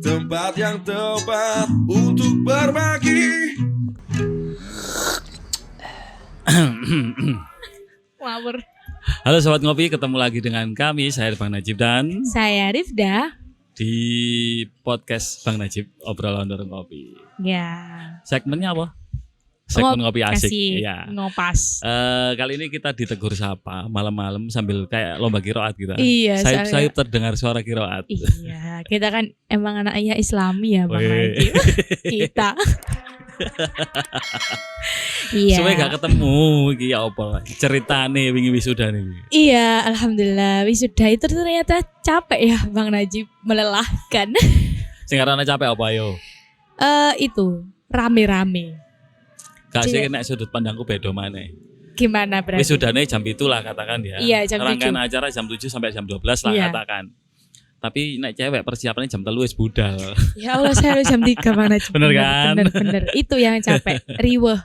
tempat yang tepat untuk berbagi. Ngawur. Halo Sobat Ngopi, ketemu lagi dengan kami, saya Bang Najib dan Saya Rifda. di podcast Bang Najib, obrolan warung kopi. Ya. Segmennya apa? Segmen ngopi asik. Iya. Ngopas. Kali ini kita ditegur sapa malam-malam sambil kayak lomba kiroat kita. Iya. Sayup-sayup terdengar suara kiroat. Iya. Kita kan emang anaknya Islami ya Bang Najib. Kita. Iya. Sebenarnya gak ketemu iki ya apa ceritane wingi wisuda nih. Iya, alhamdulillah wisuda itu ternyata capek ya Bang Najib, melelahkan. Sing arane capek apa yo? Itu rame-rame. Gak sih nek sudut pandangku beda maneh. Gimana berarti? Wisudane jam 7 lah katakan ya. Iya, jam 7. Rangkaian acara jam 7 sampai jam 12 lah Iya. katakan. Tapi nek cewek persiapannya jam 3 wis budal. Ya Allah, saya harus jam 3 Bang Najib. Bener kan? Bener. Itu yang capek, riweh.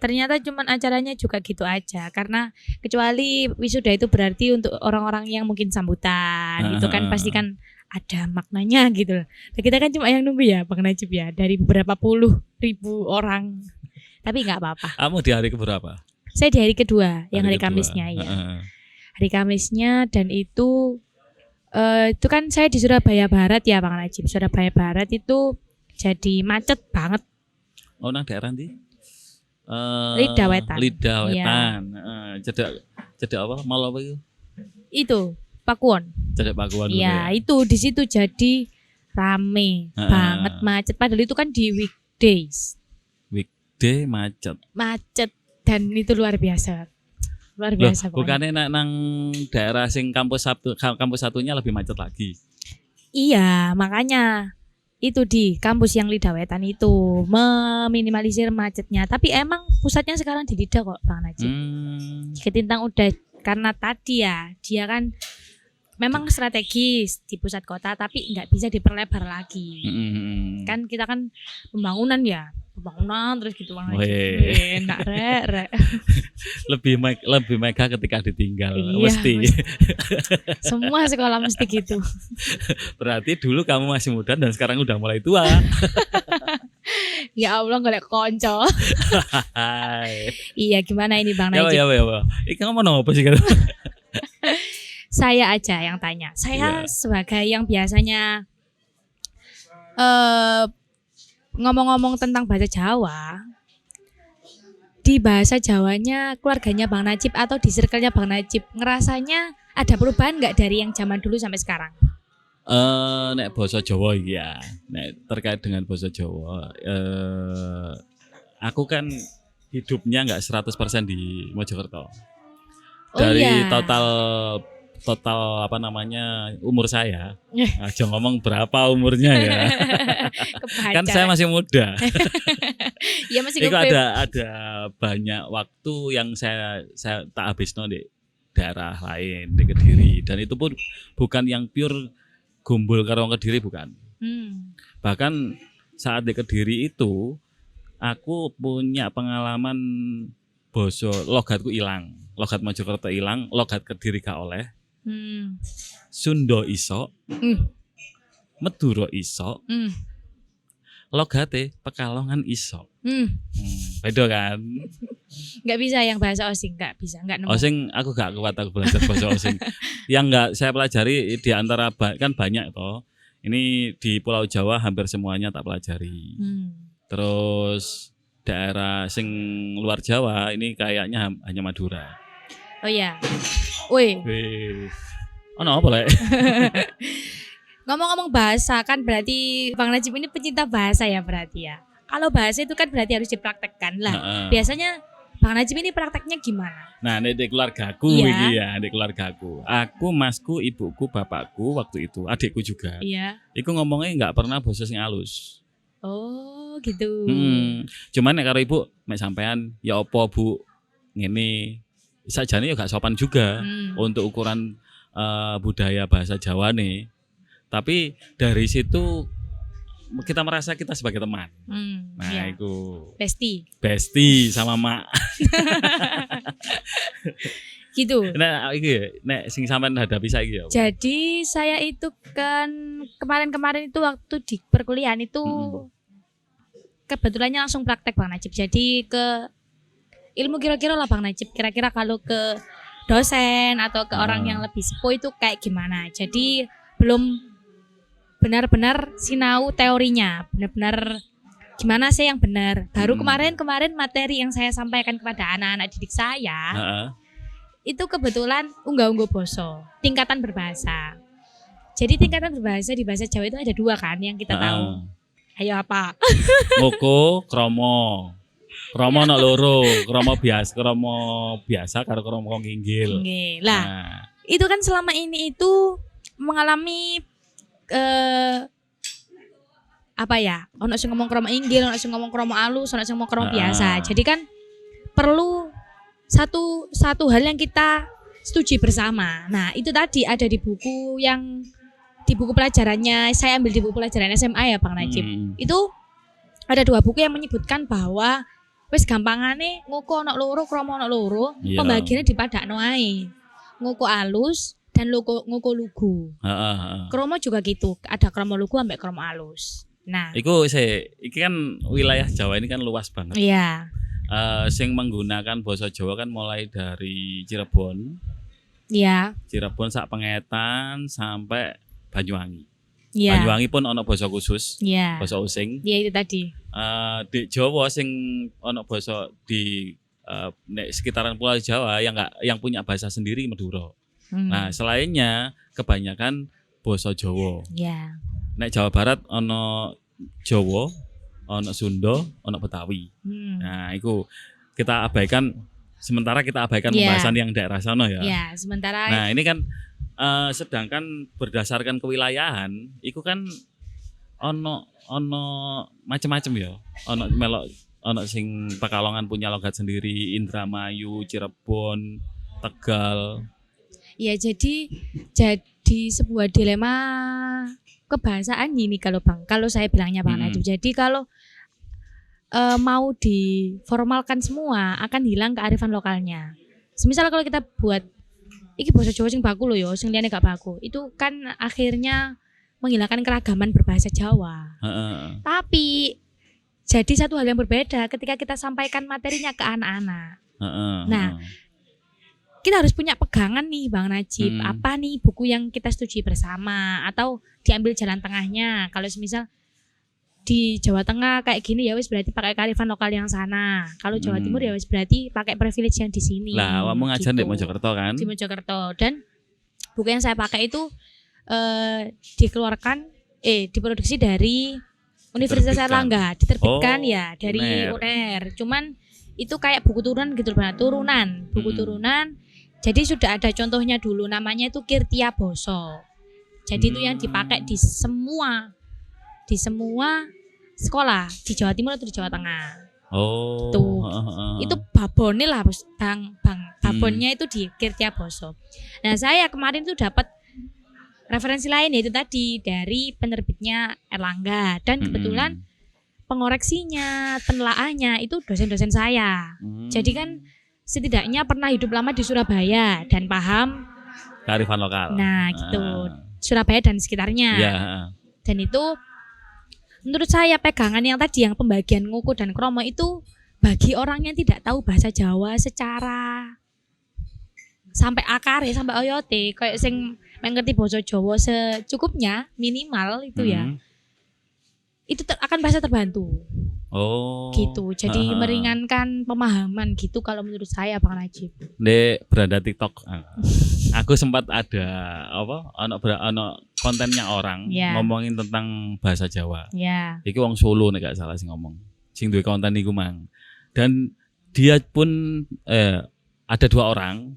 Ternyata cuman acaranya juga gitu aja. Karena kecuali wisuda itu berarti untuk orang-orang yang mungkin sambutan. Itu kan pasti kan ada maknanya gitu. Nah, kita kan cuma yang nunggu ya Bang Najib ya. Dari beberapa puluh ribu orang. Tapi gak apa-apa. Kamu di hari keberapa? Saya di hari kedua, yang hari kedua. Kamisnya ya. Hari Kamisnya dan itu kan saya di Surabaya Barat ya Bang Najib. Surabaya Barat itu jadi macet banget. Oh nang daerah ndi? Lidah Wetan. Lidah Wetan. Cedek apa? Mal apa itu? Itu Pakuwon. Cedek Pakuan. Iya, itu di situ jadi rame banget macet. Padahal itu kan di weekdays. Weekday macet. Macet dan itu luar biasa. Luar biasa. Loh, bukannya nang daerah sing kampus satunya lebih macet lagi. Iya, makanya itu di kampus yang Lidah Wetan itu meminimalisir macetnya. Tapi emang pusatnya sekarang di Lidah kok Bang Najib. Ketintang udah karena tadi ya dia kan memang strategis di pusat kota tapi nggak bisa diperlebar lagi. Kan kita kan pembangunan terus gitu Bang Najib. Enak rek. lebih mega ketika ditinggal. Iya, mesti. Semua sekolah mesti gitu. Berarti dulu kamu masih muda dan sekarang udah mulai tua. Ya Allah golek konco. Iya, gimana ini Bang Najib? Ya. Iki ngomong apa sih kan? Saya aja yang tanya. Saya sebagai yang biasanya ngomong-ngomong tentang bahasa Jawa, di bahasa Jawanya keluarganya Bang Najib atau di circle-nya Bang Najib ngerasanya ada perubahan nggak dari yang zaman dulu sampai sekarang? Nek basa Jawa iki ya. Nek terkait dengan basa Jawa, aku kan hidupnya enggak 100% di Mojokerto. Dari total apa namanya umur saya. Aja ngomong berapa umurnya ya. Kan saya masih muda. Ya masih itu ada banyak waktu yang saya tak habisno di daerah lain di Kediri dan itu pun bukan yang pure gumbul karo Kediri bukan. Bahkan saat di Kediri itu aku punya pengalaman boso logatku hilang, logat Mojokerto hilang, logat Kediri gak oleh. Sunda iso, Madura iso, logate Pekalongan iso. Beda kan? Nggak bisa yang bahasa Osing, nggak bisa, nggak nemu. Osing aku gak kuat aku belajar bahasa Osing. Yang nggak saya pelajari di antara kan banyak toh. Ini di Pulau Jawa hampir semuanya tak pelajari. Terus daerah sing luar Jawa ini kayaknya hanya Madura. Oh iya. Woi. Oh no boleh. Ngomong-ngomong bahasa kan berarti Bang Najib ini pecinta bahasa ya berarti ya. Kalau bahasa itu kan berarti harus dipraktekkan lah. Biasanya Bang Najib ini prakteknya gimana? Nah, di keluargaku iki ya, di keluargaku. Aku, masku, ibuku, bapakku waktu itu, adikku juga. Iya. Iku ngomongnya enggak pernah basa sing halus. Oh, gitu. Cuman nek karo ibu mek sampean ya apa Bu? Ngene. Sajane ya gak sopan juga untuk ukuran budaya bahasa Jawa nih. Tapi dari situ kita merasa kita sebagai teman. Nah, iya. itu Besti sama Mak. Gitu. Nek iki nek sing sampean hadapi saiki ya. Jadi saya itu kan kemarin-kemarin itu waktu di perkuliahan itu kebetulannya langsung praktek Bang Najib. Jadi ke ilmu kira-kira lah Bang Najib. Kira-kira kalau ke dosen atau ke orang yang lebih sepuh itu kayak gimana. Jadi belum benar-benar sinau teorinya. Benar-benar gimana sih yang benar. Baru kemarin materi yang saya sampaikan kepada anak-anak didik saya. Itu kebetulan unggah-ungguh boso, tingkatan berbahasa. Jadi tingkatan berbahasa di bahasa Jawa itu ada 2 kan yang kita tahu. Ayo apa? Ngoko, kromo. Kromo nak loro, kromo biasa karo kromo nginggil. Nggih. Lah, itu kan selama ini itu mengalami apa ya? Ono sing ngomong kromo inggil, ono sing ngomong kromo alus, ono sing ngomong kromo biasa. Jadi kan perlu satu hal yang kita setuju bersama. Nah, itu tadi ada di buku pelajarannya saya ambil di buku pelajaran SMA ya Bang Najib. Itu ada 2 buku yang menyebutkan bahwa wis gampangane ngoko ana loro, kromo ana loro, pembagiannya dipadakno ae. Ngoko alus dan ngoko lugu. Kromo juga gitu, ada kromo lugu sampai kromo alus. Nah, iki kan wilayah Jawa ini kan luas banget. Iya. Sing menggunakan basa Jawa kan mulai dari Cirebon. Iya. Cirebon sak Pengetan sampai Banyuwangi. Iya. Banyuwangi pun ono basa khusus. Iya. Basa Osing. Iya itu tadi. Di Jawa sing ono basa di nek sekitaran Pulau Jawa yang punya bahasa sendiri Madura. Nah, selainnya kebanyakan basa Jawa. Iya. Nek Jawa Barat ono Jawa, ono Sunda, ono Betawi. Nah, itu kita abaikan pembahasan yang daerah sana ya. Iya, sementara. Nah, ini kan sedangkan berdasarkan kewilayahan, itu kan ono macam-macam ya. Ono sing Pekalongan punya logat sendiri, Indramayu, Cirebon, Tegal. Ya, jadi sebuah dilema kebahasaan gini kalau saya bilangnya Bang Najib. Jadi kalau mau diformalkan semua akan hilang kearifan lokalnya. Semisal kalau kita buat iki basa Jawa sing baku lho ya, sing liyane gak baku. Itu kan akhirnya menghilangkan keragaman berbahasa Jawa. Tapi jadi satu hal yang berbeda ketika kita sampaikan materinya ke anak-anak. Nah, kita harus punya pegangan nih Bang Najib. Apa nih buku yang kita setujui bersama atau diambil jalan tengahnya. Kalau semisal di Jawa Tengah kayak gini ya wis berarti pakai kearifan lokal yang sana. Kalau Jawa Timur ya wis berarti pakai privilege yang di sini. Lah, kamu ngajar di Mojokerto kan? Di Mojokerto. Dan buku yang saya pakai itu diproduksi dari Universitas Airlangga, diterbitkan dari UNER. Cuman itu kayak buku turunan gitu Bang, buku turunan. Jadi sudah ada contohnya dulu, namanya itu Kirtia Boso. Jadi itu yang dipakai di semua sekolah di Jawa Timur atau di Jawa Tengah. Itu babonnya lah Bang. Babonnya itu di Kirtia Boso. Nah, saya kemarin tuh dapat referensi lain yaitu tadi dari penerbitnya Erlangga dan kebetulan pengoreksinya, penelaahnya itu dosen-dosen saya. Jadi kan setidaknya pernah hidup lama di Surabaya dan paham kearifan lokal. Nah, gitu. Surabaya dan sekitarnya. Dan itu menurut saya pegangan yang tadi yang pembagian ngoko dan kromo itu bagi orang yang tidak tahu bahasa Jawa secara sampai akare, sampai oyote, kayak sing mengerti bahasa Jawa secukupnya minimal itu ya. Itu akan bahasa terbantu. Gitu. Jadi meringankan pemahaman gitu kalau menurut saya Bang Najib. Di beranda TikTok. Aku sempat ada ono kontennya orang ngomongin tentang bahasa Jawa. Iki wong Solo nek gak salah sing ngomong. Sing duwe konten iku mang. Dan dia pun ada 2 orang.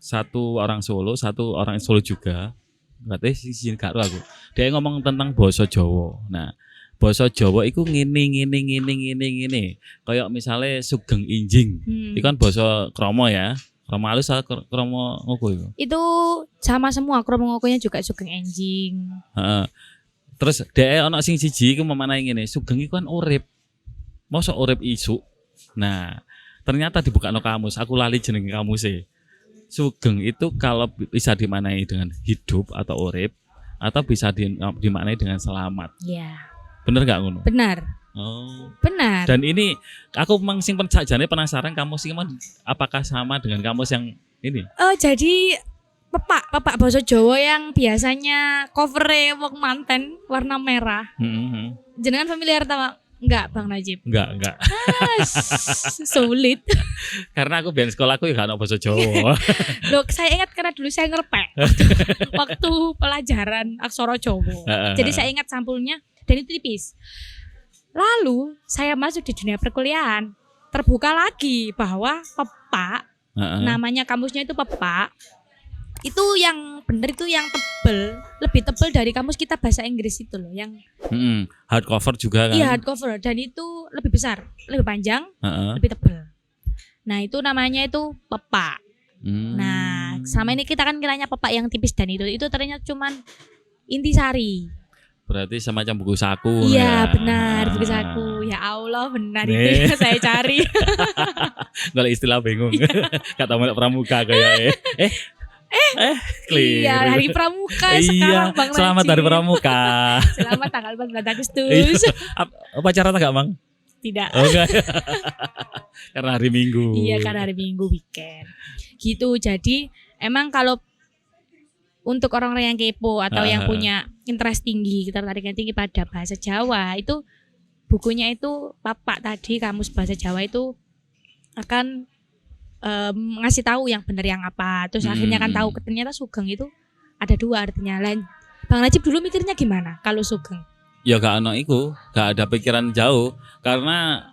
Satu orang Solo, satu orang Solo juga. Berarti sing gak aku. Dia ngomong tentang bahasa Jawa. Nah, basa Jawa iku ngene. Kayak misalnya sugeng injing. Itu kan basa kromo ya. Kromo halus atau kromo ngoko itu? Itu sama semua, kromo ngokonya juga sugeng injing. Terus dhek ana sing siji iku memanai ngene, sugeng iku kan urip. Mosok urip isuk. Nah, ternyata dibuka no kamus, aku lali jeneng kamus e. sugeng itu kalau bisa dimaknai dengan hidup atau urip atau bisa dimaknai dengan selamat. Iya. Bener gak ngono? Benar. Oh. Benar. Dan ini aku memang sing sakjane penasaran kamus iki apakah sama dengan kamus yang ini? Jadi pepak basa Jawa yang biasanya cover-e wong manten warna merah. Jenengan familiar ta? Enggak, Bang Najib. Enggak. Sulit. Karena aku biar sekolahku ya gak ono basa Jawa. Loh, saya ingat karena dulu saya ngerpek waktu pelajaran aksara Jawa. Jadi saya ingat sampulnya dan itu tipis. Lalu saya masuk di dunia perkuliahan, terbuka lagi bahwa pepak, namanya kamusnya itu pepak. Itu yang benar itu yang tebel, lebih tebel dari kamus kita bahasa Inggris itu loh, yang hardcover juga kan? Iya, hardcover, dan itu lebih besar, lebih panjang, lebih tebel. Nah, itu namanya itu pepak. Nah, sama ini kita kan kiranya pepak yang tipis dan itu ternyata cuman intisari. Berarti semacam buku saku. Iya, ya. benar, buku saku. Ya Allah, benar itu yang saya cari. Kalau istilah bingung. Kata Mbak Pramuka kayak clear. Iya, hari Pramuka sekarang Bang Najib. Selamat hari Pramuka. Selamat tanggal 14 Agustus. Upacara enggak, Bang? Tidak. Oh, enggak. Karena hari Minggu. Iya, karena hari Minggu weekend. Gitu. Jadi, emang kalau untuk orang-orang yang kepo atau yang punya interest tinggi, ketertarikan tinggi pada bahasa Jawa, itu bukunya itu Papak tadi, Kamus Bahasa Jawa itu akan ngasih tahu yang benar yang apa. Terus akhirnya kan tahu ternyata sugeng itu ada dua artinya. Lain Bang Najib dulu mikirnya gimana kalau sugeng? Ya gak ono iku, gak ada pikiran jauh karena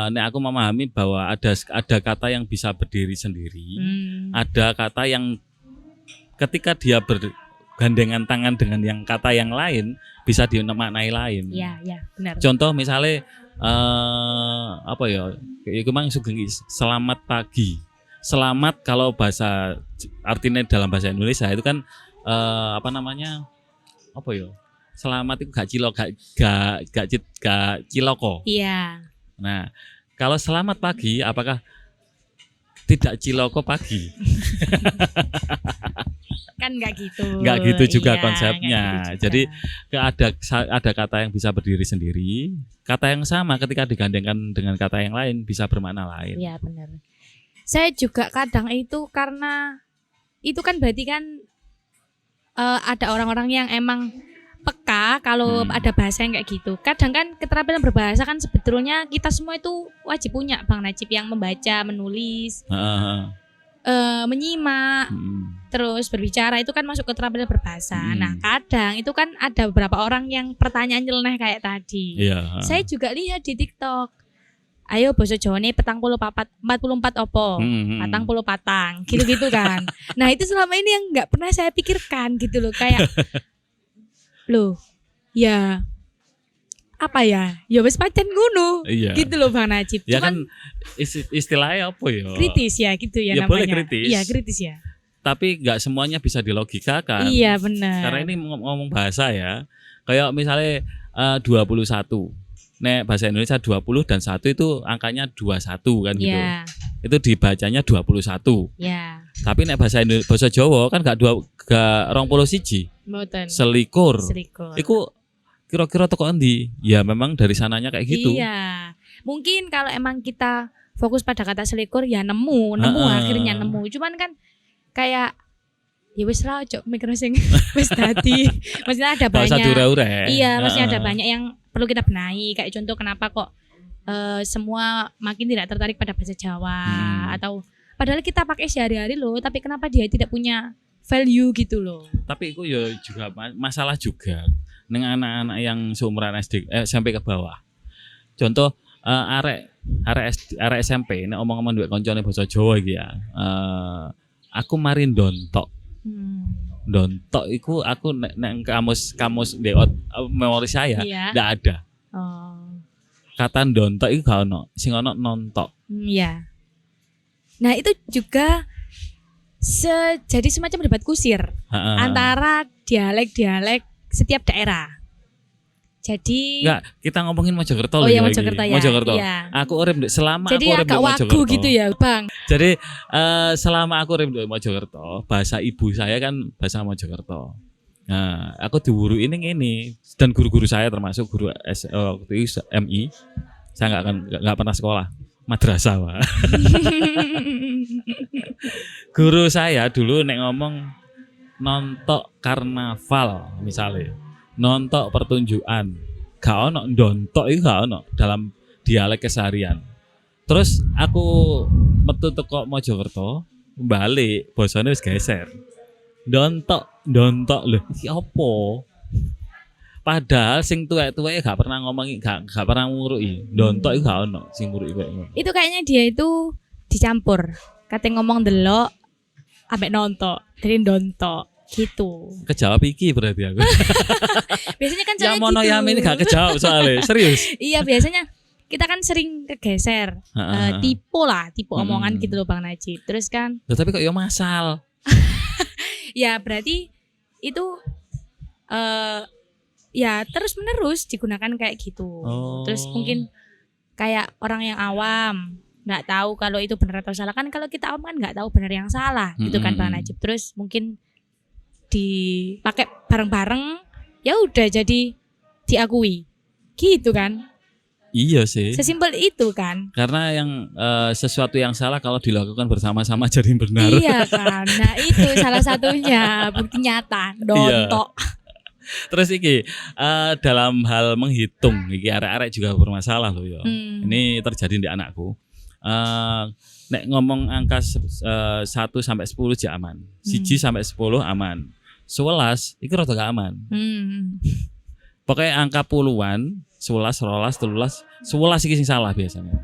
nek aku memahami bahwa ada kata yang bisa berdiri sendiri. Ada kata yang ketika dia bergandengan tangan dengan yang kata yang lain bisa dimaknai lain. Iya, benar. Contoh misalnya apa ya? Iku mang sugeng selamat pagi. Selamat kalau bahasa artinya dalam bahasa Indonesia itu kan apa namanya? Apa ya? Selamat itu gak ciloko. Iya. Nah, kalau selamat pagi apakah tidak ciloko pagi? Kan enggak gitu. Enggak gitu juga konsepnya. Gitu juga. Jadi ada kata yang bisa berdiri sendiri, kata yang sama ketika digandengkan dengan kata yang lain bisa bermakna lain. Iya, benar. Saya juga kadang itu karena itu kan berarti kan ada orang-orang yang emang peka kalau ada bahasa yang kayak gitu. Kadang kan keterampilan berbahasa kan sebetulnya kita semua itu wajib punya, Bang Najib, yang membaca, menulis, menyimak, terus berbicara itu kan masuk keterampilan berbahasa. Nah, kadang itu kan ada beberapa orang yang pertanyaan nyeleneh kayak tadi. Iya. Saya juga lihat di TikTok. Ayo basa Jawane 44 opo? Patang puluh patang, gitu-gitu kan. Nah, itu selama ini yang enggak pernah saya pikirkan gitu loh, kayak loh, ya apa ya? Ya wis pancen ngono. Iya. Gitu loh Bang Najib. Ya cuman kan istilahnya apa ya? Kritis ya gitu ya namanya. Boleh kritis. Iya, kritis ya. Tapi enggak semuanya bisa dilogikakan. Iya, benar. Karena ini ngomong bahasa ya. Kayak misalnya 21. Nek bahasa Indonesia 20 dan 1 itu angkanya 21 kan gitu. Iya. Itu dibacanya 21. Iya. Tapi nek bahasa Jawa kan gak 21. Mboten. Selikur. Selikur. Iku kira-kira teko endi? Ya memang dari sananya kayak gitu. Iya. Mungkin kalau emang kita fokus pada kata selikur ya nemu akhirnya nemu. Cuman kan kayak ya wis ra ojo mikir sing wis dadi. Maksudnya ada banyak. Iya, maksudnya ada banyak yang perlu kita benahi. Kayak contoh kenapa kok semua makin tidak tertarik pada bahasa Jawa atau padahal kita pakai sehari-hari loh, tapi kenapa dia tidak punya value gitu loh. Tapi itu ya juga masalah juga dengan anak-anak yang seumuran SD sampai ke bawah. Contoh arek SMP nek omong-omong duwe kancane basa Jawa iki ya. Aku mari ndontok. Ndontok iku aku nek kamus memori saya ndak ada. Kata ndontok iku gak ono, sing ono nontok. Iya. Nah, itu juga jadi semacam debat kusir antara dialek-dialek setiap daerah. Jadi Enggak, kita ngomongin Mojokerto Oh loh iya lagi. Mojokerto ya. Mojokerto. Iya. Aku urip selama Jadi aku urip di agak wagu Mojokerto. gitu ya, Bang. Jadi selama aku urip di Mojokerto, bahasa ibu saya kan bahasa Mojokerto. Nah, aku diwuru ini dan guru-guru saya termasuk guru waktu itu MI. Saya nggak pernah sekolah, madrasah, Pak. Guru saya dulu nek ngomong nontok karnaval misalnya, nontok pertunjukan, gak ono ndontok itu gak ono dalam dialek keseharian. Terus aku metu teko Mojokerto, balik bosone wis geser. Ndontok lho, iki opo? Padahal sing tuwek-tuweke gak pernah ngomongi, gak pernah nguruki. Ndontok iku gak ono sing nguruki koyo ngono. Itu kayaknya dia itu dicampur. Kate ngomong delok ambek nontok, jadi ndontok gitu. Kejawab iki berarti aku. Biasanya kan Ya soalnya mono gitu. yamin gak kejawab soalnya, serius. Iya, biasanya kita kan sering kegeser tipe omongan gitu loh Bang Najib. Terus kan Loh, tapi kok ya masal. ya berarti itu ya terus menerus digunakan kayak gitu. Oh. Terus mungkin kayak orang yang awam nggak tahu kalau itu benar atau salah, kan kalau kita awam kan nggak tahu benar yang salah gitu kan Bang Najib. Terus mungkin dipakai bareng-bareng, ya udah jadi diakui gitu kan. Iya sih. Sesimpel itu kan. Karena yang sesuatu yang salah kalau dilakukan bersama-sama jadi benar. Iya kan. Nah itu salah satunya bukti nyata. Dontok. Terus iki dalam hal menghitung, iki arek-arek juga bermasalah loh ya. Ini terjadi di anakku. Nek ngomong angka 1 sampai 10 aja aman. 1 sampai 10 aman. 11 itu rada gak aman. Pokoknya angka puluhan, 11, 12, 13, 11 iki sing salah biasanya.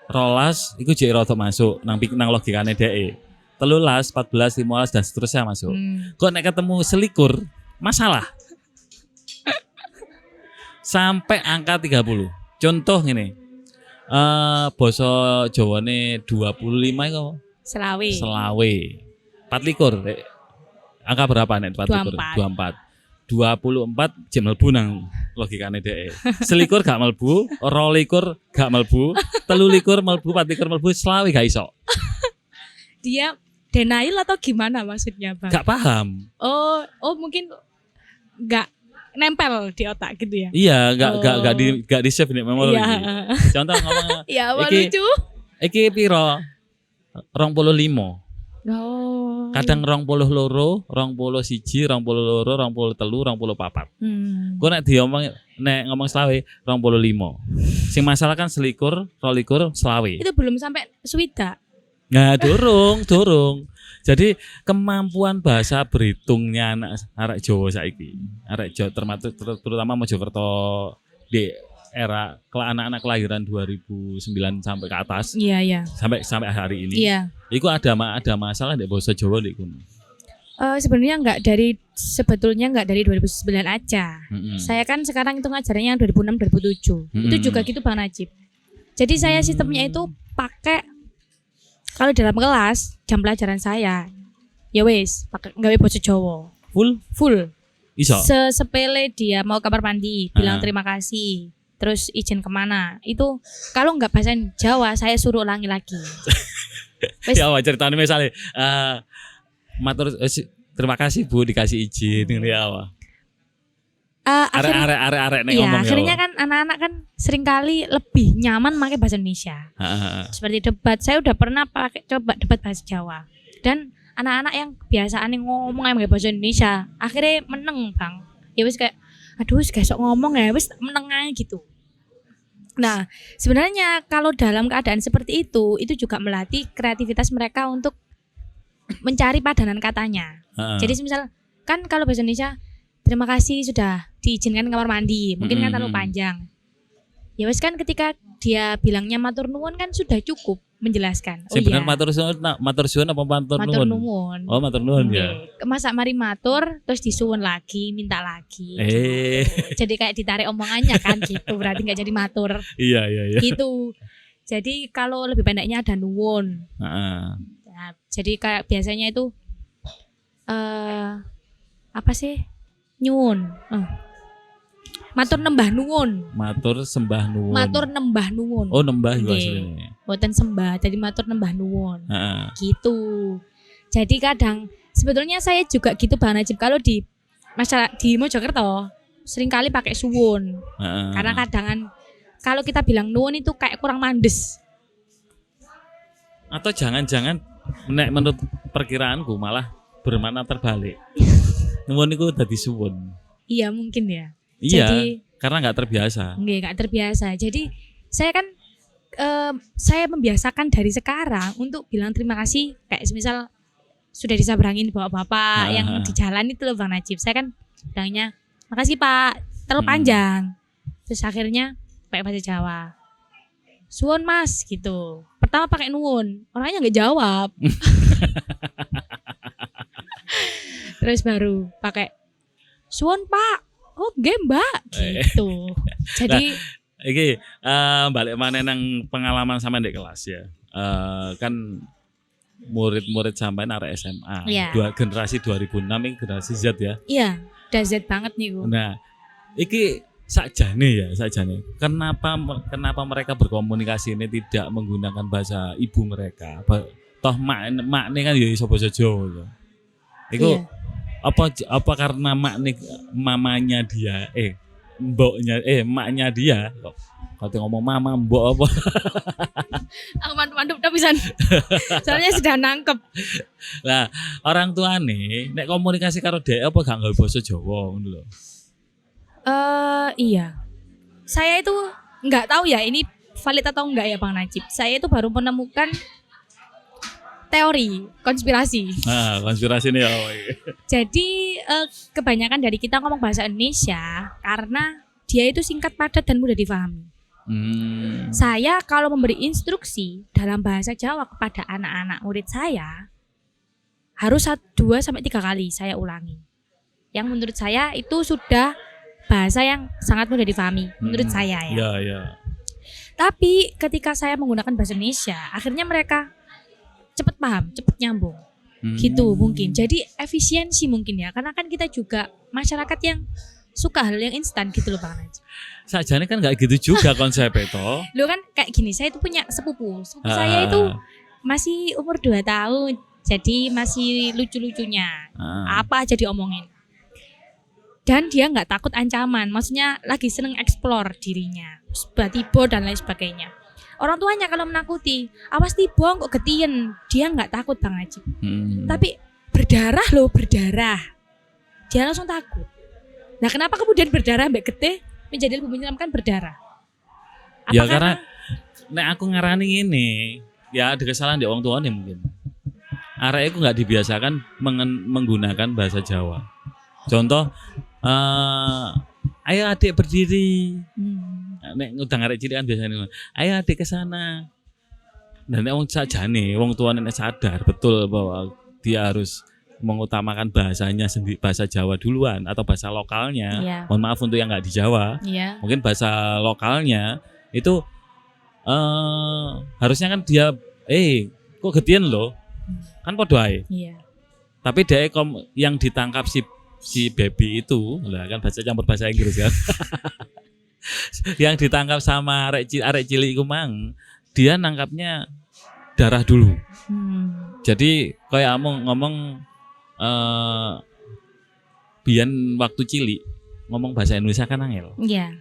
12 iku jek rada masuk nang logikane dhek. 13, 14, 15 dan seterusnya masuk. Kok nek ketemu selikur masalah. Sampai angka 30. Contoh ngene. Basa Jawane 25 iku selawe. 24. Angka berapa nek 24? 24 jam mlebu nang logikane dhek. Selikur gak mlebu, 22 gak mlebu, 23 mlebu, 24 mlebu, selawe gak iso. Dia denial atau gimana maksudnya Bang? Gak paham. Oh mungkin gak nempel di otak gitu ya? Iya, gak di save nek memori. Iya. Contoh ngomong Iya, iki, lucu. Iki piro? 25. Oh. Kadang 22, 21, 22, 23, 24. Gue nek ngomong selawe 25. Sing masalah kan selikur, 22, selawe. Itu belum sampai swida. Nah, durung. Jadi kemampuan bahasa berhitungnya arek Jawa saiki, arek Jawa terutama Mojokerto di era anak-anak kelahiran 2009 sampai ke atas. Iya. Sampai hari ini. Iya. Iku ada masalah di bahasa Jawa di kono. Sebenarnya sebetulnya nggak dari 2009 aja. Saya kan sekarang itu ngajarnya 2006 2007. Itu juga gitu Bang Najib. Jadi saya sistemnya itu pakai kalau dalam kelas jam pelajaran saya ya wes pakai gawe basa Jawa. Full. Iso. Sesepele dia mau kamar mandi, bilang terima kasih. Terus izin kemana? Itu kalau nggak bahasa Jawa saya suruh ulangi lagi. Ya ceritanya misalnya matur terima kasih Bu dikasih izin ngene ya. Arek-arek nek ngomong ya. Akhirnya kan anak-anak kan seringkali lebih nyaman pakai bahasa Indonesia. Seperti debat, saya udah pernah coba debat bahasa Jawa. Dan anak-anak yang biasaan ngomong pakai bahasa Indonesia, akhirnya meneng, Bang. Ya wis kayak aduh wis gak sok ngomong ya, wis meneng aja gitu. Nah, sebenarnya kalau dalam keadaan seperti itu juga melatih kreativitas mereka untuk mencari padanan katanya. Jadi misal kan kalau bahasa Indonesia terima kasih sudah diizinkan kamar mandi, mungkin kan terlalu panjang. Ya wes kan ketika dia bilangnya matur nuwun kan sudah cukup menjelaskan. Sing bener matur suwun apa matur nuwun? Matur nuwun. Oh, matur nuwun ya. Masa mari matur terus disuwun lagi, minta lagi. Jadi kayak ditarik omongannya kan gitu, berarti enggak jadi matur. Iya. Gitu. Jadi kalau lebih pendeknya ada nuwun. Nah, jadi kayak biasanya itu apa sih? Nyuwun. Matur nembah nuwun. Matur sembah nuwun. Matur nembah nuwun. Oh, nembah iku Nggih. asline. Boten sembah, jadi matur nembah nuwun. Heeh. Gitu. Jadi kadang sebetulnya saya juga gitu Bang Najib, kalau di masyarakat di Mojokerto seringkali pakai suwun. Heeh. Karena kadangan kalau kita bilang nuwun itu kayak kurang mandes. Atau jangan-jangan nek menurut perkiraanku malah bermakna terbalik. Nuwun iku dadi suwun. Iya mungkin ya. Iya, Jadi karena nggak terbiasa. nggak terbiasa. Jadi saya kan saya membiasakan dari sekarang untuk bilang terima kasih, kayak semisal sudah disabrangin bapak-bapak yang di jalan itu loh Bang Najib. Saya kan bilangnya makasih Pak, terlalu panjang. Terus akhirnya pakai bahasa Jawa. Suwun Mas gitu. Pertama pakai nuwun, orangnya nggak jawab. Terus baru pakai suwun Pak. Oh nggih Mbak gitu. Jadi Iki balik mana nang pengalaman sama di kelas ya. Kan murid-murid sampean arek SMA. Iya. Generasi 2006 ini generasi Z ya. iya, dazet banget nih Bu. Nah, iki sakjane. Kenapa mereka berkomunikasi ini tidak menggunakan bahasa ibu mereka? Toh makne kan ya iso basa Jawa. Iku Iya. apa karena mamanya dia maknya dia kok kate ngomong mama mbok apa Aku mantap pisan. Soalnya sudah nangkep. lah orang tuane nek komunikasi karo dhek apa gak nggawe basa Jawa ngono lho. Iya. Saya itu nggak tahu ya ini valid atau enggak ya Bang Najib. Saya itu baru menemukan teori konspirasi. Nah, konspirasi ini ya. Jadi kebanyakan dari kita ngomong bahasa Indonesia karena dia itu singkat, padat dan mudah difahami. Saya kalau memberi instruksi dalam bahasa Jawa kepada anak-anak murid saya harus 2-3 kali saya ulangi. Yang menurut saya itu sudah bahasa yang sangat mudah difahami menurut saya ya. Iya, iya. Tapi ketika saya menggunakan bahasa Indonesia, akhirnya mereka cepat paham, cepat nyambung. Gitu mungkin. Jadi efisiensi mungkin ya. Karena kan kita juga masyarakat yang suka hal yang instan gitu loh Bang Najib. Sajane kan gak gitu juga konsep itu. Loh kan kayak gini, saya itu punya sepupu. Sepupu saya itu masih umur 2 tahun. Jadi masih lucu-lucunya. Apa aja diomongin. Dan dia nggak takut ancaman. Maksudnya lagi seneng explore dirinya. Tiba-tiba dan lain sebagainya. Orang tuanya kalau menakuti, awas tiba kok getien. Dia nggak takut Bang Najib. Tapi berdarah loh, berdarah. Dia langsung takut. Nah kenapa kemudian berdarah mbak getih menjadi lebih menyeramkan berdarah? Ya karena nek aku ngarani ini, ya ada kesalahan di orang tuanya mungkin. Arek itu nggak dibiasakan menggunakan bahasa Jawa. Contoh, ayo adik berdiri. Nek ngundang arek cilik kan biasanya, ayo adik ke sana. Dan nek wong sajane, wong tuane nek sadar betul bahwa dia harus mengutamakan bahasanya sendiri, bahasa Jawa duluan atau bahasa lokalnya. Iya. Mohon maaf untuk yang nggak di Jawa. Iya. Mungkin bahasa lokalnya itu harusnya kan dia kok getien loh. Kan podo ae. Iya. Tapi dia yang ditangkap si baby itu lah kan bahasa campur bahasa Inggris kan. Yang ditangkap sama arek cilik iku mang, dia nangkapnya darah dulu. Jadi kayak ngomong biyen waktu cilik ngomong bahasa Indonesia kan angel. Iya.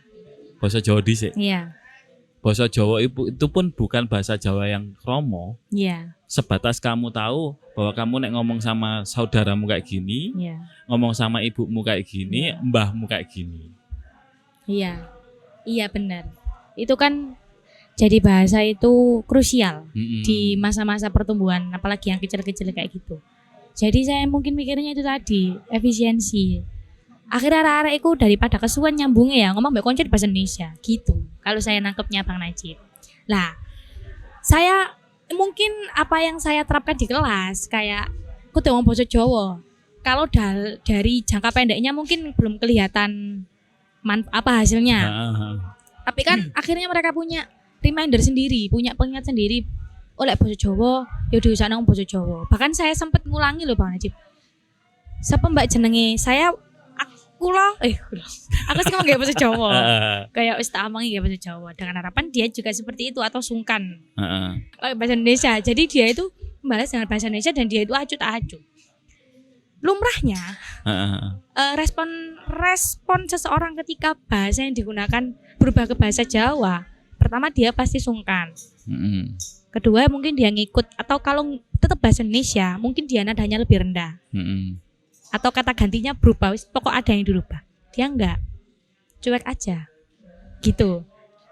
Bahasa Jawa dhisik. Iya. Bahasa Jawa itu pun bukan bahasa Jawa yang kromo. Iya. Sebatas kamu tahu bahwa kamu nek ngomong sama saudaramu kayak gini, Iya. ngomong sama ibumu kayak gini, mbahmu kayak gini. Iya. Iya benar. Itu kan jadi bahasa itu krusial di masa-masa pertumbuhan, apalagi yang kecil-kecil kayak gitu. Jadi saya mungkin mikirnya itu tadi, efisiensi. Akhirnya arah-arah itu daripada kesuwen nyambungnya ya ngomong mbak konco di bahasa Indonesia gitu. Kalau saya nangkepnya Bang Najib. Lah, saya mungkin apa yang saya terapkan di kelas kayak kudu ngomong bahasa Jawa. Kalau dari jangka pendeknya mungkin belum kelihatan apa hasilnya. Tapi kan akhirnya mereka punya reminder sendiri, punya pengingat sendiri. Oleh bahasa Jawa, ya udah usah ngomong bahasa Jawa. Bahkan saya sempat ngulangi loh Bang Najib. Siapa mbak jenenge? Saya kula aku sih ngomong gak bahasa Jawa. Kayak wis tak omongi gak bahasa Jawa dengan harapan dia juga seperti itu atau sungkan. Bahasa Indonesia. Jadi dia itu membalas dengan bahasa Indonesia dan dia itu acuh tak acuh. Lumrahnya respon seseorang ketika bahasa yang digunakan berubah ke bahasa Jawa, pertama dia pasti sungkan. Kedua mungkin dia ngikut, atau kalau tetap bahasa Indonesia mungkin dia nadanya lebih rendah. Atau kata gantinya berubah, pokok ada yang dirubah. Dia enggak, cuek aja gitu.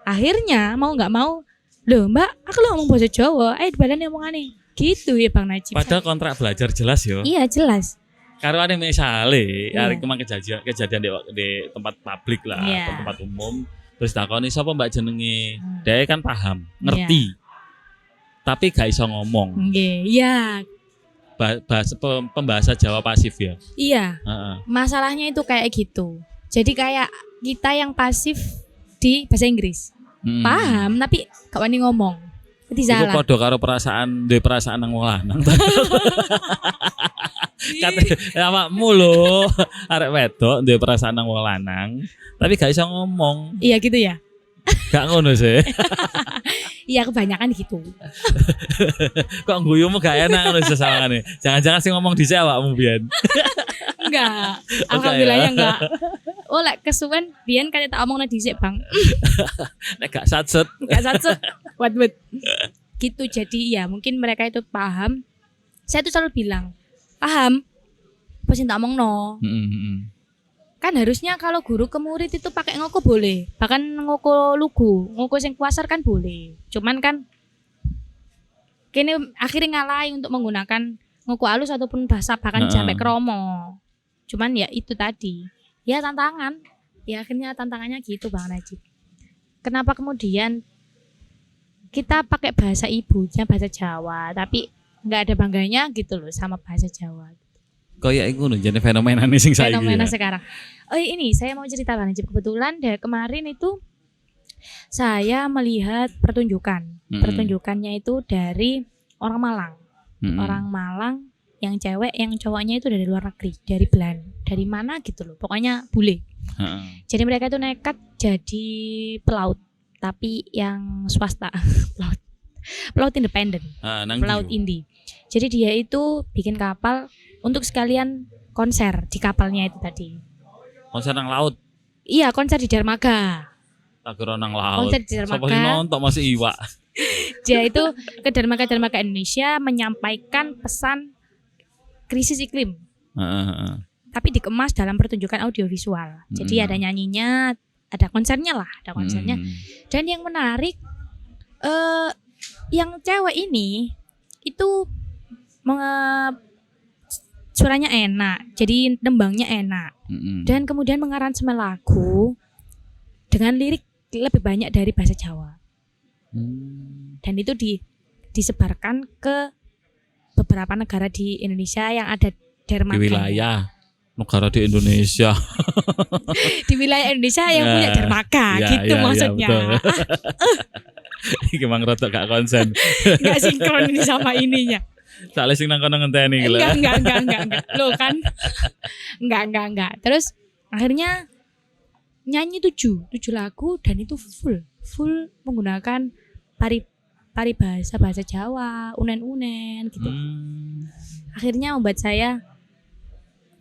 Akhirnya mau nggak mau, loh mbak aku lo ngomong bahasa Jawa, dibalani omongannya gitu ya Bang Najib. Padahal kontrak belajar jelas yo. Iya jelas. Karena ada misalnya, hari kemarin kejadian di tempat publik lah, atau tempat umum, terus takoni siapa mbak jenenge, dia kan paham, ngerti, tapi gak iso ngomong. Iya. Pembahasa Jawa pasif ya. Iya. Masalahnya itu kayak gitu. Jadi kayak kita yang pasif di bahasa Inggris, paham tapi gak wani ngomong. Itu salah. Iku padha karo perasaan nang wong lanang. Kate awakmu lho arek wedok duwe perasaan nang wong lanang, tapi gak iso ngomong. Iya gitu ya. Gak ngono sih. Iya kebanyakan gitu. Kok guyumu gak enak ngono sesawangane. Jangan-jangan sing ngomong dhisik awakmu biyen. Enggak. Alhamdulillahnya enggak. Oh lek kesuwen biyen kan tak omongna dhisik, Bang. Nek gak satset. Gak satset. What. Gitu, jadi ya mungkin mereka itu paham. Saya tuh selalu bilang, paham? Apa sing tak omongno? Kan harusnya kalau guru ke murid itu pakai ngoko boleh, bahkan ngoko lugu, ngoko sing kuasar kan boleh. Cuman kan kini akhirnya ngalahi untuk menggunakan ngoko halus ataupun bahasa bahkan sampai kromo. Cuman ya itu tadi, ya tantangan. Ya akhirnya tantangannya gitu Bang Najib. Kenapa kemudian kita pakai bahasa ibunya bahasa Jawa, tapi nggak ada bangganya gitu loh sama bahasa Jawa. Kayak iku lho jane fenomena nih sing saiki. Fenomena sekarang. Oh ini saya mau cerita Bang Najib, kebetulan dari kemarin itu saya melihat pertunjukan. Pertunjukannya itu dari orang Malang. Orang Malang yang cewek, yang cowoknya itu dari luar negeri, dari Belanda, dari mana gitu loh. Pokoknya bule. Jadi mereka itu nekat jadi pelaut, tapi yang swasta. Pelaut independen. Pelaut indie. Jadi dia itu bikin kapal untuk sekalian konser di kapalnya itu tadi. Konser nang laut. Iya, konser di dermaga. Tak kira nang laut. Konser di dermaga. Sopo sing nonton masih iwak. Dia itu ke dermaga-dermaga Indonesia menyampaikan pesan krisis iklim. Tapi dikemas dalam pertunjukan audiovisual. Jadi ada nyanyinya, ada konsernya lah, ada konsernya. Dan yang menarik, yang cewek ini itu suaranya enak, jadi tembangnya enak. Dan kemudian mengaransemen lagu dengan lirik lebih banyak dari bahasa Jawa. Dan itu disebarkan ke beberapa negara di Indonesia yang ada dermaga. Di wilayah negara di Indonesia. Di wilayah Indonesia yang punya dermaga, gitu maksudnya. Iki mang rada gak konsen. Enggak sinkron ini sama ininya. Soalnya sing nang kono ngenteni iki lho. Enggak. Loh kan. Enggak. Terus akhirnya nyanyi 7 lagu dan itu full menggunakan pari bahasa Jawa, unen gitu. Akhirnya membuat saya,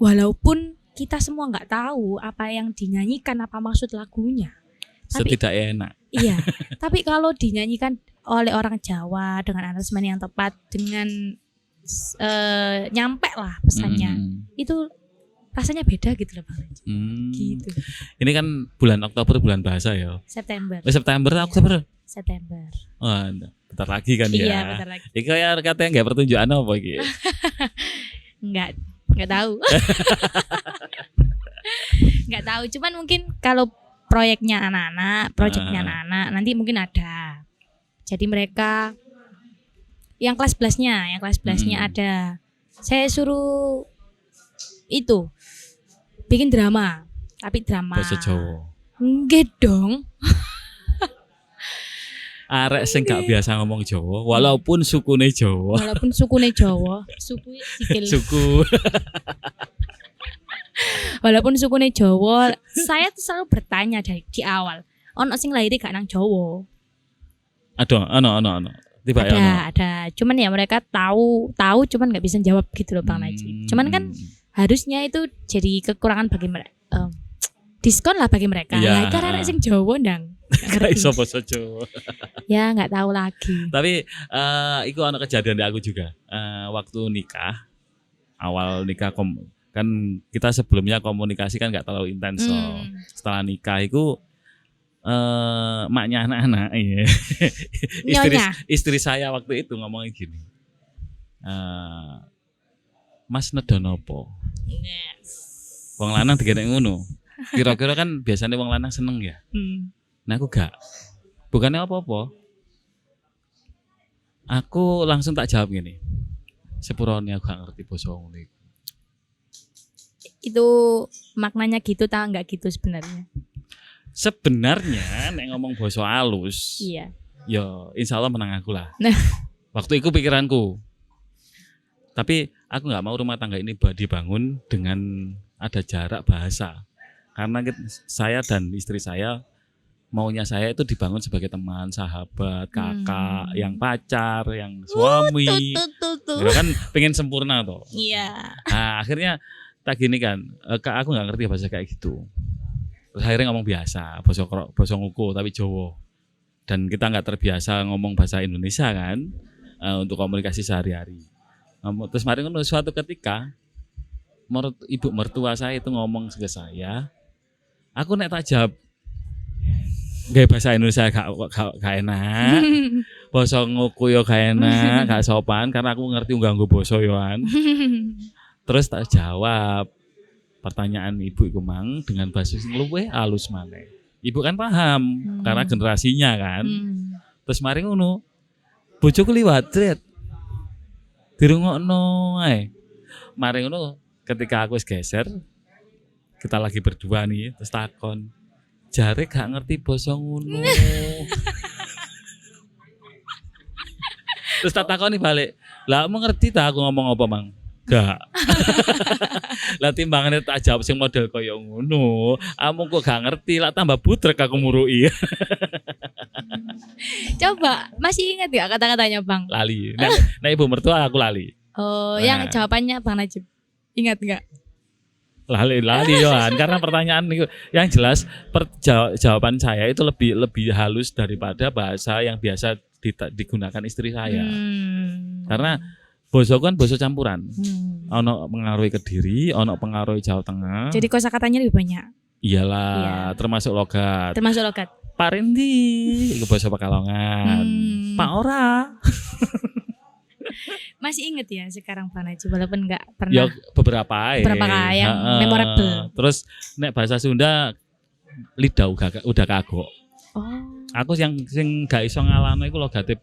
walaupun kita semua nggak tahu apa yang dinyanyikan, apa maksud lagunya, setidaknya enak. Iya, tapi kalau dinyanyikan oleh orang Jawa dengan aransemen yang tepat, dengan nyampe lah pesannya, itu rasanya beda gitu loh Bang. Gitu. Ini kan bulan Oktober, bulan bahasa ya. September. September. Oh, bentar lagi kan ya. Iya, bentar lagi. Iki kayak katanya nggak pertunjukan apa iki? Enggak tahu. Enggak tahu, cuman mungkin kalau proyeknya anak-anak nanti mungkin ada. Jadi mereka yang kelas 11-nya ada. Saya suruh itu bikin drama, tapi drama bahasa Jawa. Enggak dong. Arek sing gak biasa ngomong Jawa, walaupun sukune Jawa. Suku sikil. Suku. Walaupun sukune Jawa, saya tuh selalu bertanya dari di awal. Ono sing lahir gak nang Jawa. Ono. Tiba ya ono. Ada. Cuman ya mereka tahu cuman nggak bisa jawab gitu loh Bang Najib. Cuman kan harusnya itu jadi kekurangan bagi mereka. Diskon lah bagi mereka. Iya. Lah itu arek sing Jawa ndang. Gak iso basa Jawa. Ya nggak tahu lagi. Tapi iku ono kejadian di aku juga. Waktu nikah, awal nikah kan kita sebelumnya komunikasi kan nggak terlalu intens. So. Setelah nikah itu maknya anak-anak iya. istri saya waktu itu ngomongin gini. Mas nedono apa? Wong lanang digene ngono. Kira-kira kan biasanya wong lanang seneng ya. Nah aku gak. Bukannya apa-apa. Aku langsung tak jawab gini. Sepurone aku gak ngerti basa ngono iku. Itu maknanya gitu tak enggak gitu sebenarnya? Sebenarnya nek ngomong basa halus. Iya. Ya insyaallah menang aku lah. Nah. Waktu itu pikiranku. Tapi aku nggak mau rumah tangga ini dibangun dengan ada jarak bahasa. Karena saya dan istri saya maunya saya itu dibangun sebagai teman, sahabat, kakak, yang pacar, yang suami. Ya kan pengen sempurna toh. Iya. Nah, akhirnya tak gini kan, aku nggak ngerti bahasa kayak gitu. Terus akhirnya ngomong biasa, bahasa nguku tapi Jawa. Dan kita nggak terbiasa ngomong bahasa Indonesia kan, untuk komunikasi sehari-hari. Terus kemarin suatu ketika ibu mertua saya itu ngomong ke saya, aku nek tak jawab gak bahasa Indonesia gak enak, bahasa nguku yo gak enak, gak sopan karena aku ngerti nganggo basa yoan. Terus tak jawab pertanyaan ibu iku mang dengan bahasa sing luwih halus maneh. Ibu kan paham karena generasinya kan. Terus mari ngono. Bojoku liwat tret. Dirungokno ae. Mari ngono ketika aku wis geser kita lagi berdua nih terus takon. Jare gak ngerti basa ngono. Terus tak takoni balik. Lah mengerti tak aku ngomong apa, Mang? Gak. Lah timbangane tak jawab sing model kaya ngono, amung kok gak ngerti lah tambah butrek aku murui. Coba masih ingat gak kata-katanya Bang? Lali. Nek ibu mertua aku lali. Oh, yang jawabannya Bang Najib. Ingat gak? Lali Yohan karena pertanyaan itu yang jelas jawaban saya itu lebih halus daripada bahasa yang biasa digunakan istri saya. Karena basa kan basa campuran. Ono pengaruhi Kediri, ono pengaruhi Jawa Tengah. Jadi kosakatanya lebih banyak. Iyalah, Iya. termasuk logat. Termasuk logat. Parendi, iku basa Pekalongan. Pak ora. Masih inget ya sekarang Bang Najib walaupun enggak pernah. Ya beberapa ae. Yang memorable. Terus nek bahasa Sunda lidah udah kagok. Oh. Aku sing gak iso ngalahno iku logate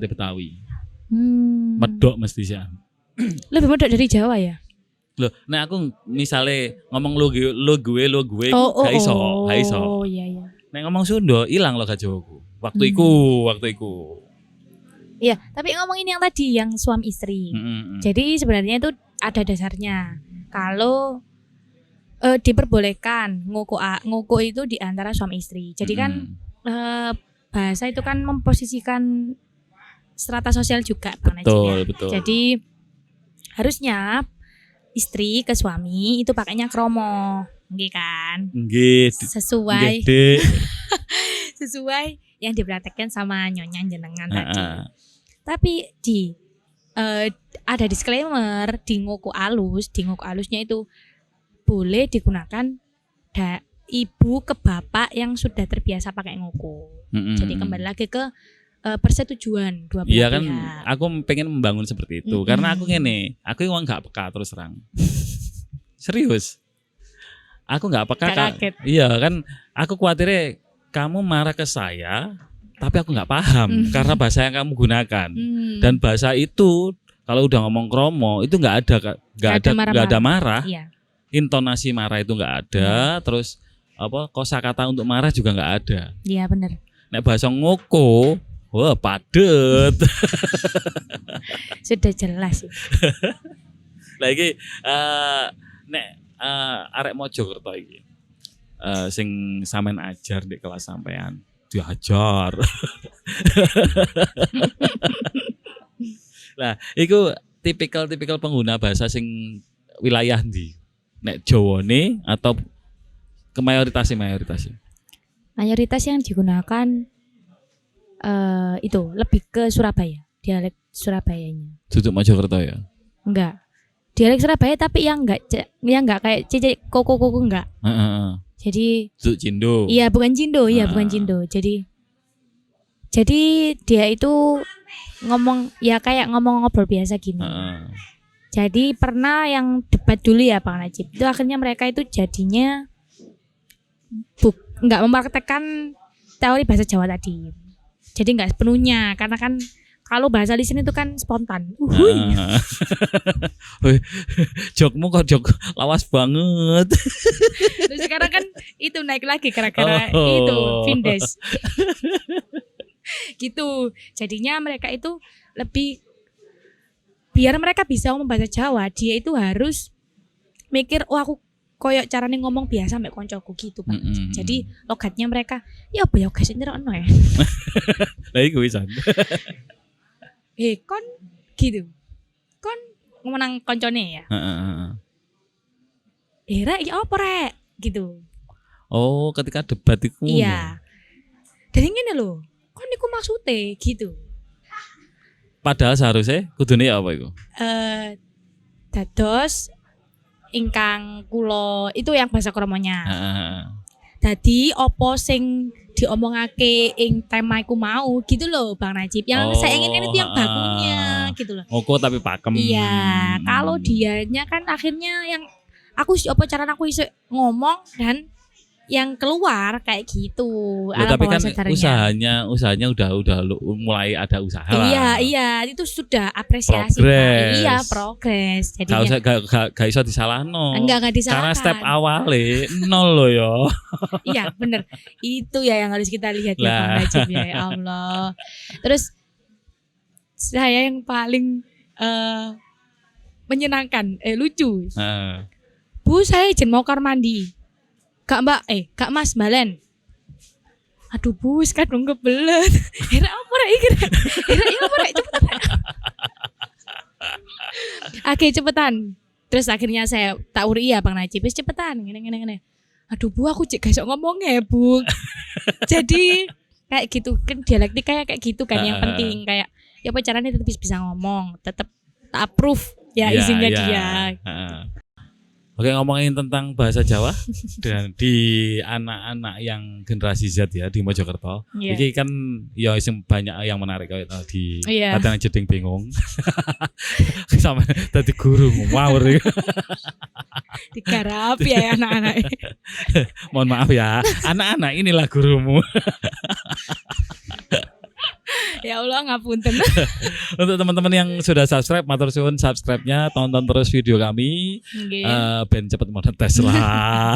Betawi. Medok mesti sih. Lebih medok dari Jawa ya? Loh, nek aku misale ngomong lo gue gak iso. Oh iya. Nek ngomong Sunda ilang logat Jawaku. Waktu iku. Iya, tapi ngomongin yang tadi yang suami istri. Jadi sebenarnya itu ada dasarnya. Kalau diperbolehkan nguku itu di antara suami istri. Jadi kan bahasa itu kan memposisikan strata sosial juga Bang Najib ya. Betul. Jadi harusnya istri ke suami itu pakainya kromo, nggih kan? Nggih. Sesuai yang dipraktekkan sama nyonya jenengan tadi. Tapi ada disclaimer di nguku alusnya itu boleh digunakan ibu ke bapak yang sudah terbiasa pakai nguku. Jadi kembali lagi ke persetujuan dua belah pihak. Iya kan, pihak. aku pengen membangun seperti itu karena aku ngene, aku uang nggak peka terus terang. Serius, aku nggak peka. Iya kan, aku khawatirnya kamu marah ke saya, tapi aku nggak paham karena bahasa yang kamu gunakan dan bahasa itu kalau udah ngomong kromo itu nggak ada marah. Iya. Intonasi marah itu nggak ada, terus kosakata untuk marah juga nggak ada. Iya benar. Nek bahasa ngoko, wah padet. Sudah jelas sih. Lagi nek arek Mojokerto iki. Sing sampean ajar di kelas sampean diajar. Lah, iku tipikal pengguna bahasa sing wilayah ndi? Nek Jawane atau mayoritas? Mayoritas yang digunakan itu lebih ke Surabaya, dialek Surabayanya. Duduk Mojokerto ya? Enggak. Dialek Surabaya tapi yang enggak kayak cece koko enggak. Jadi Duduk Cindo. iya bukan Cindo, bukan Cindo. Jadi dia itu ngomong ya kayak ngobrol biasa gini. Jadi pernah yang debat dulu ya Pak Najib. Itu akhirnya mereka itu jadinya enggak mempraktekkan teori bahasa Jawa tadi. Jadi enggak sepenuhnya karena kan kalau bahasa lisan itu kan spontan. Jokmu kok jok lawas banget. Terus sekarang kan itu naik lagi gara-gara itu Vindes. Gitu. Jadinya mereka itu lebih biar mereka bisa ngomong bahasa Jawa, dia itu harus mikir, oh aku koyok carane ngomong biasa mbek koncoku gitu, Pak. Jadi logatnya mereka ya apa ya guys nyerono ya. Lah iku wisan. Kon gitu. Kon ngomong nang koncone ya. Rek ya apa rek gitu. Oh, ketika debat iku. Iya. Dan ngene lho, kon niku maksude gitu. Padahal seharusnya kudune apa iku? Dados ingkang kula itu yang bahasa kromonya. Dadi apa sing diomongake ing tema iku mau gitu loh Bang Najib. Yang saya ingin itu yang bakunya gitu loh. Ngoko tapi pakem. Iya, kalau dianya kan akhirnya yang aku apa cara aku iso ngomong dan yang keluar kayak gitu. Tapi kan usahanya udah mulai ada usaha lah. Iya, itu sudah apresiasi. Progress. Iya, progres. Jadi gak iso disalahno. Enggak disalahkan. Karena step awalnya nol loh ya. Iya, bener. Itu ya yang harus kita lihat ya Bang Najib ya Allah. Terus saya yang paling menyenangkan, lucu. Bu, saya izin mau kamar mandi. Kak Mbak, Kak Mas balen. Aduh bus kan dong kebelet. Era apa rek iki? Era apa rek cepetan. Oke, cepetan. Terus akhirnya saya tak uri ya Bang Najib, wis cepetan ngene. Aduh Bu, aku cek gak iso ngomong ya, Bu. Jadi kayak gitu kan dialektika kayak gitu kan yang penting kayak ya apa caranya tetap bisa ngomong, tetap tak approve ya izinnya dia. Oke, ngomongin tentang bahasa Jawa dan di anak-anak yang generasi Z ya di Mojokerto. Ini kan ya banyak yang menarik kayak di kadang jeding bingung. Sama tadi guru ngawur. Digarap ya anak-anak. Mohon maaf ya, anak-anak inilah gurumu. Ya Allah ngapunten. Untuk teman-teman yang sudah subscribe, matur suwun subscribe-nya, tonton terus video kami. Ben cepet monetes lah.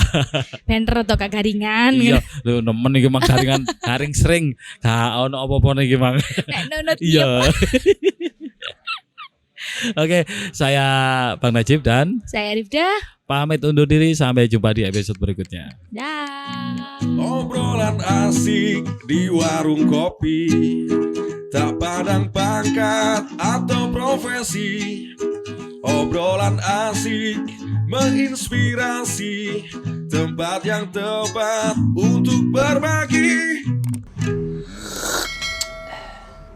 Ben rada kagaringan. Iya, lho nemen iki mang garing sering. Gak ono apa-apa iki mang. Iya. Oke, saya Bang Najib dan saya Rifda. Pamit undur diri, sampai jumpa di episode berikutnya. Dah. Obrolan asik di warung kopi, tak pandang pangkat atau profesi. Obrolan asik menginspirasi, tempat yang tepat untuk berbagi.